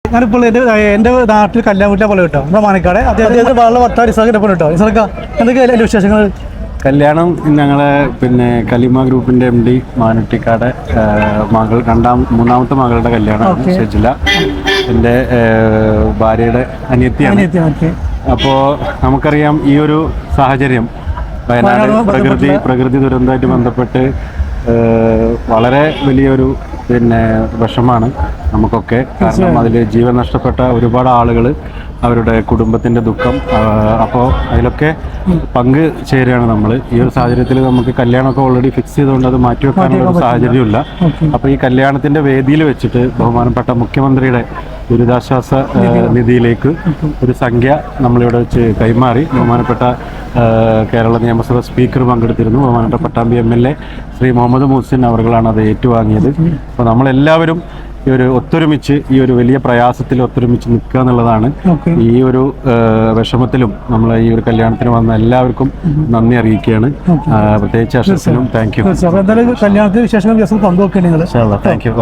ഞാനിപ്പോൾ എൻ്റെ നാട്ടിൽ കല്യാൺ വീട്ടിലെ പോലെ കിട്ടും നമ്മുടെ മാനക്കാട് അദ്ദേഹത്തിന് വളരെ വർത്താനം ഇസാഖിൻ്റെ പോലെ കിട്ടും. ഇസാഖ എന്തൊക്കെയാണ് എൻ്റെ വിശേഷങ്ങൾ? കല്യാണം ഞങ്ങളെ കലിമ ഗ്രൂപ്പിന്റെ MD മാനുട്ടിക്കാട് മകൾ മൂന്നാമത്തെ മകളുടെ കല്യാണം ഷെജില, എൻ്റെ ഭാര്യയുടെ അനിയത്തിയാണ്. അപ്പോൾ നമുക്കറിയാം ഈ ഒരു സാഹചര്യം വയനാട് പ്രകൃതി ദുരന്തമായിട്ട് ബന്ധപ്പെട്ട് വളരെ വലിയൊരു വിഷമാണ് നമുക്കൊക്കെ. കാരണം അതിൽ ജീവൻ നഷ്ടപ്പെട്ട ഒരുപാട് ആളുകൾ, അവരുടെ കുടുംബത്തിൻ്റെ ദുഃഖം. അപ്പോൾ അതിലൊക്കെ പങ്ക് ചേരുകയാണ് നമ്മൾ. ഈ ഒരു സാഹചര്യത്തിൽ നമുക്ക് കല്യാണമൊക്കെ ഓൾറെഡി ഫിക്സ് ചെയ്തുകൊണ്ട് അത് മാറ്റിവെക്കാനുള്ള ഒരു സാഹചര്യമില്ല. അപ്പോൾ ഈ കല്യാണത്തിൻ്റെ വേദിയിൽ വെച്ചിട്ട് ബഹുമാനപ്പെട്ട മുഖ്യമന്ത്രിയുടെ ദുരിതാശ്വാസ നിധിയിലേക്ക് ഒരു സംഖ്യ നമ്മളിവിടെ വെച്ച് കൈമാറി. ബഹുമാനപ്പെട്ട കേരള നിയമസഭ സ്പീക്കർ പങ്കെടുത്തിരുന്നു. ബഹുമാനപ്പെട്ട പട്ടാമ്പി MLA ശ്രീ മുഹമ്മദ് മുഹ്സിൻ അവർകളാണ് അത് ഏറ്റുവാങ്ങിയത്. അപ്പോൾ നമ്മളെല്ലാവരും ഈ ഒരു ഒത്തൊരുമിച്ച് ഈ ഒരു വലിയ പ്രയാസത്തിൽ ഒത്തൊരുമിച്ച് നിൽക്കുക എന്നുള്ളതാണ്. ഈ ഒരു വിഷമത്തിലും നമ്മൾ ഈ ഒരു കല്യാണത്തിന് വന്ന എല്ലാവർക്കും നന്ദി അറിയിക്കുകയാണ്. പ്രത്യേകിച്ച് അഷസിനും താങ്ക് യു. കല്യാണത്തിന് വിശേഷങ്ങൾ പങ്കുവെക്കുക നിങ്ങൾ. Thank you.